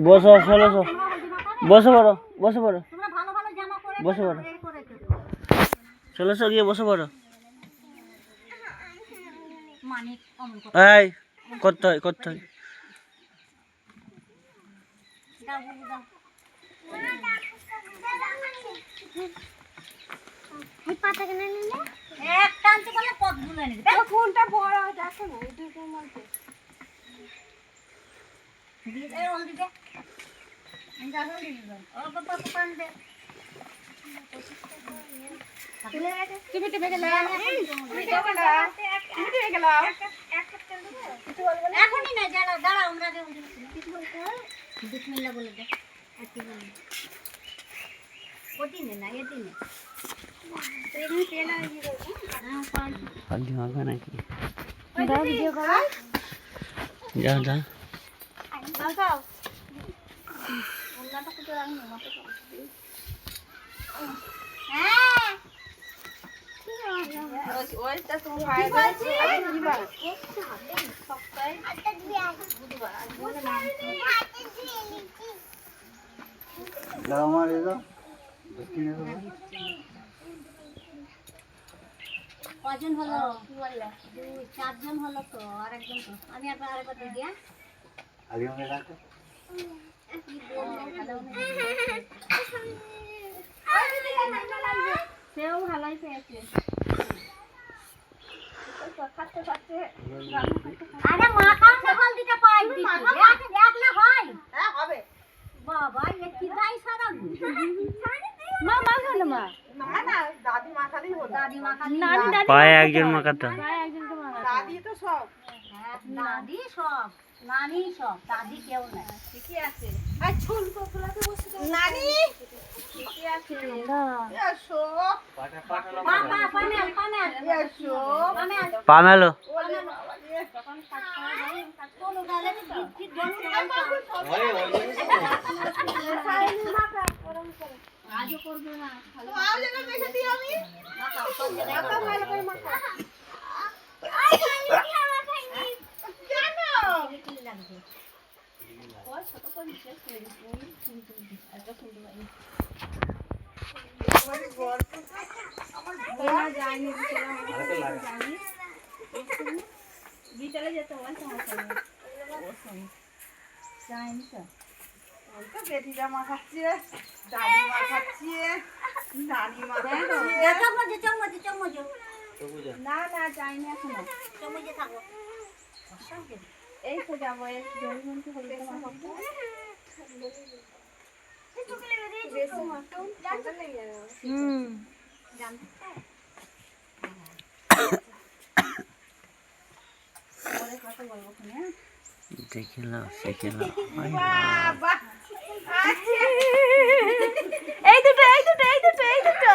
বসো, ষোলোশো বসে পড়ো, বসে পড়ো, বসে পড়ো, 1600 গিয়ে বসে পড়ো। এই করতে হয়, করতে হয়। এখনই না, দাঁড়াও আমরা বিসমিল্লাহ বলে দে। ওদিনে না, এদিনে যা যা কজন হলো? 4 জন হলো তো, আরেকজন তো আমি আরেকবার দিয়ে দিয়া সেও ভালোই পেয়েছে। আরে মাখাতে হলদিটা পাই একলা হয়। হ্যাঁ হবে বাবা, এ কি গাই সারা মা মাখালো মা। না না, দাদি মাখালেই হলো। দাদি মাখালি নানি, দাদি পায়ে একজন মাখাতে, পায়ে একজন তো মাখাতে। দাদি তো সব, দাদি সব, নানি সব, দাদি কেউ না। ঠিকই আছে। আর ছোল পোপলাতে বসে দাও নানি। ঠিকই আছে। এসো পাপা পামেল পামেল এসো পামেলো তখন কাজ করা যায়, কাজ করো গেলে কি জন আজও করবে না, ভালো আজ এটা দেখে দিই আমি মাথা মাথা ভালো করে মাথা। আই খাইনি জানো কি লাগবে ওর ছোট করে শেষ করে দিই এত সুন্দর লাগে। মানে গর্ত আমার বলা যায়নি, জানি বিকেলে যেতে হয় সমস্যা নেই, ওর সঙ্গে যায়নি তো তো বেটিটা মাখাচ্ছে, দাদি মাখাচ্ছে, নানি মাখাচ্ছে। চামচ না না যাইনি এখনো, চামচে থাকো। এই তো যাবো, এই জলবন্তি হলুদ মাখাবো। দেখিলাম শিখিলাম। এই দুটো এই দুটো এই দুটো এই দুটো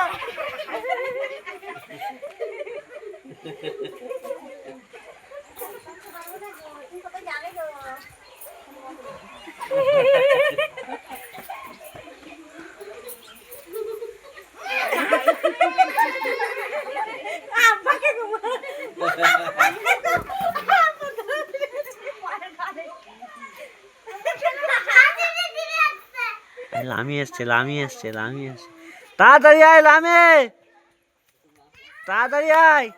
লামি এসছে, লামি এসছে, লামি এসছে। তাড়াতাড়ি আয় লামে, তাড়াতাড়ি আয়।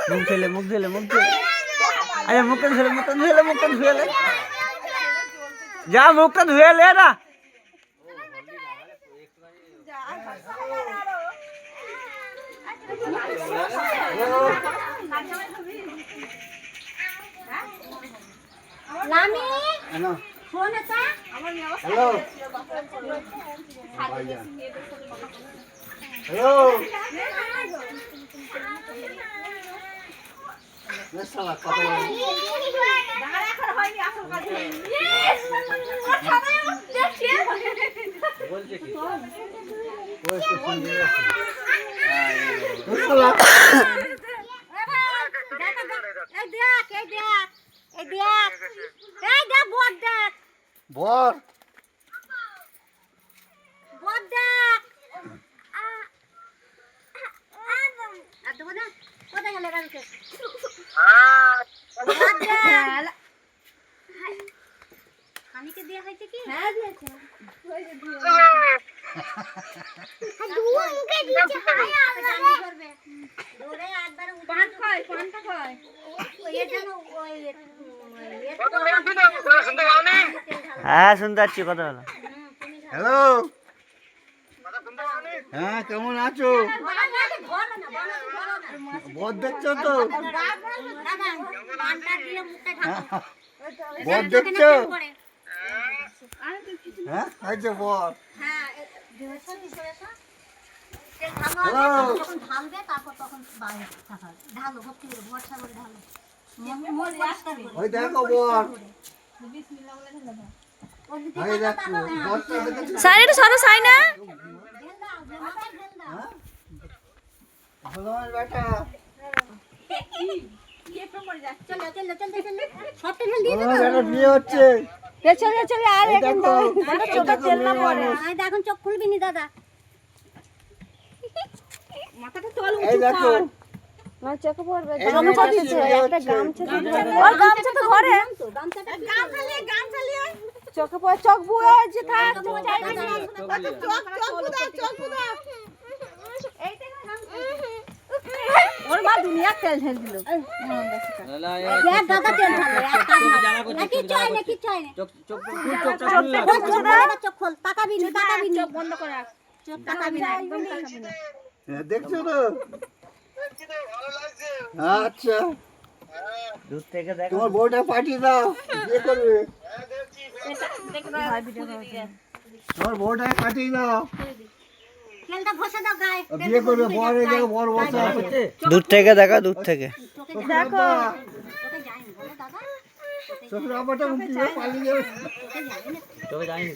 মুখ ধুলে, মুখ ধুলে, মুখ ধুলে। আরে মুখটা ধুলে, মুখটা ধুলে, মুখটা ধুলে যা, মুখটা ধুয়ে লে না। লামি ফোন আছে আমার হ্যালো হ্যালো নেশালা কত দাঁড়া এখন হয়নি, আসল কাজ হয়নি। ওর সাথে দেখছি বলছে কি ওই তো ফোন দিয়ে নেশালা বল বড়দা আর দেবো না কোথায় গেলে রাখতে খানিকে দেয়া হয়েছে কি হ্যাঁ দিয়েছে মুখে দিয়েছে করবে ধরে একবার পান খায় পানটা খায় ওই যেন ওই হ্যাঁ শুনতে পাচ্ছি কথা হলো। হ্যালো হ্যাঁ কেমন আছো বদ দেখছো তো বদ দেখছো হ্যাঁ খাইছো বদ ওই দেখো বদ ওই দেখো বদটা দেখেছো সাইড সরো সাইনা ভগবান বেটা বেটা বিয়ে হচ্ছে চলে চলে আর এই দেখো চোখে তেল না পড়ে এখন চোখ খুলবি নি দাদা মাথাটা তোল এই দেখো আমার চোখে পড়বে এই গামছা দেখো, দিচ্ছে বিয়ে একটা হচ্ছে। গামছা ওর গামছা তো ঘরে চোখে পড়ে চোখ বুয়ে আছে থাক ওর মা দুনিয়া তেল ঢেল দিল দাদা তেল ঢালে কিচ্ছু হয় না কিচ্ছু হয় না চোখ খোল তাকাবি নি চোখ বন্ধ করে রাখ চোখ তাকাবি না একদম তাকাবি না হ্যাঁ, দেখছো তো আচ্ছা দূর থেকে দেখো তোমার বউটা পাঠিয়ে দাও বিয়ে করবে তোমার বউটা পাঠিয়ে দাও তেলটা ঘষে দাও গায়ে বিয়ে করবে বর এই দেখো বর বসা আছে দূর থেকে দেখা দূর থেকে দেখো তোকে যায়নি বলো দাদা শ্বশুর আব্বাটা মুক্তি হয়ে পালিয়ে যাবে চোখে যায়নি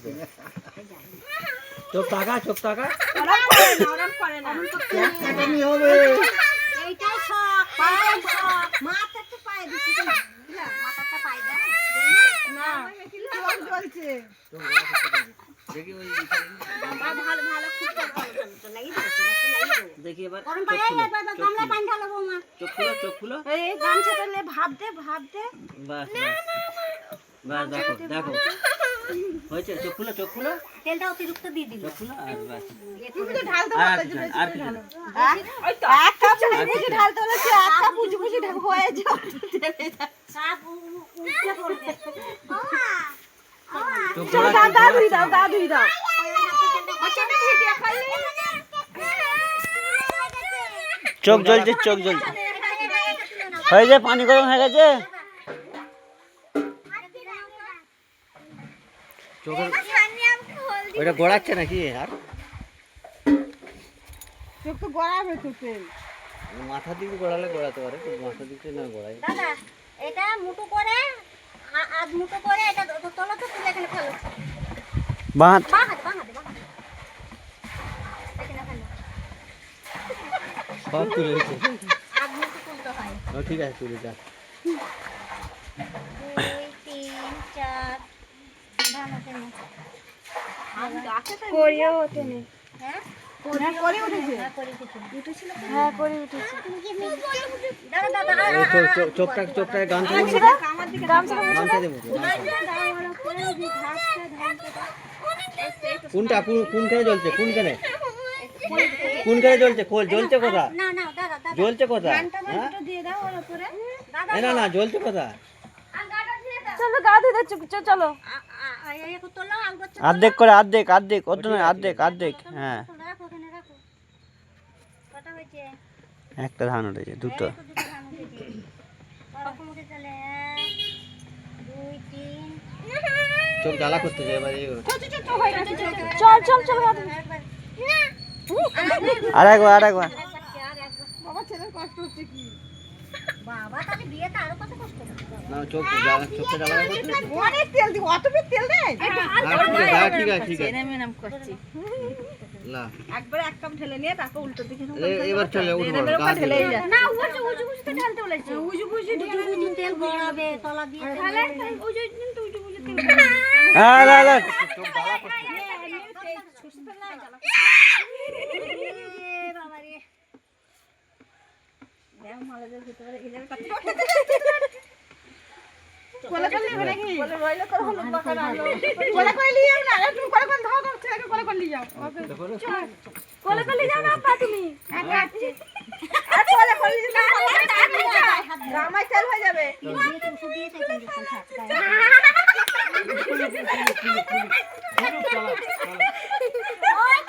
তো চোখ টাকা ওরম করে না এক কাটানি হবে এইটাই শখ পায়ের শখ মাথা একটু পায়ে দিচ্ছি না মাথাটা পায়ে দাও না চোখ জ্বলছে দেখি ওই ভালো ভালো খুব দেখি এবার গরম পায়ে গামলা পানি ঢালো বৌমা চোখ খুলো এই গামছাটা নে ভাব দে বাস বাস দেখো দেখো হয়েছে চোখ খুলো তেলটা অতিরিক্ত দিয়ে দিবি চোখ খুলো আর বাস তুমি তো ঢাল দাও আর কিছু না, আর কিছু না। ওই তো এক কাপ বুঝি ঢালতে হচ্ছে এক কাপ বুঝি ঢাল হয়ে যাবে সব উঠে পড়বে ওমা চোখ চল খোলা, গা ধুই দাও গা ধুই দাও চোখ জ্বলছে হয়ে যায় পানি গরম হয়ে গেছে চোখের ওইটা গড়াচ্ছে নাকি আর চোখ তো গড়াবে তোকে মাথার দিকে গড়ালে গড়াতে পারে কিন্তু মাথার দিকে না গড়াই দাদা এটা মুঠো করে আধ মুঠো করে এটা তোলো তো তুলে এখানে ফেলো বাঁধ বাহাতে এখানে ফেলো সব তুলে রেখে আধ মুঠো তুলতে হয় ঠিক আছে তুলে যা 2 3 4 ধান আছে না করিও ওঠেনি হ্যাঁ হ্যাঁ করে উঠেছে হ্যাঁ করে কিছু উঠেছিল হ্যাঁ করে উঠেছে দাদা চোখটা গামছা দেবো আমার দিকে গামছা গামছা দেবো কোনটা কোনখানে জ্বলছে কোনখানে জ্বলছে জ্বলছে কোথা না না দাদা জ্বলছে কোথা হ্যাঁ দিয়ে দাও ওর উপরে না জ্বলছে কোথা চলো গা ধুই দাও চলো তোলো আলগো অর্ধেক করে অর্ধেক অত নয় অর্ধেক হ্যাঁ রাখো ওখানে রাখো কটা হয়েছে একটা ধান উঠেছে দুটো দুটো ধান উঠেছে কখন উঠে চলে 2 3 চোখ জ্বালা করতেছে এবার চল গা ধুই আর একবার বাবা ছেলের কষ্ট হচ্ছে কি বাবা তাহলে বিয়েটা আরো কত কষ্ট হবে না চোখটা জ্বালা করতেছে অনেক তেল দিব অত বেশি তেল দেয় ঠিক আছে এরম করছি না একবার এক কাপ ঢেলে নিয়ে তারপর উল্টো দিকে এবার চলে উঠবো ঢেলে যা না উজু বুঝতে ঢালতে বলেছে উজু তেল গড়াবে তলা দিয়ে তাহলে উজু হ্যাঁ লা লা কোলে কোলে নিয়ে নাকি কোলে রইলে তোর হলুদ মাখা না কোলে কোলে নিয়ে না তুমি কোলে কোলে ধরো ছেলেকে কোলে কোলে নিয়ে যাও কোলে কোলে যাও না আপা তুমি একা আছে আর কোলে কোলে না ড্রামা চালু হয়ে যাবে ওই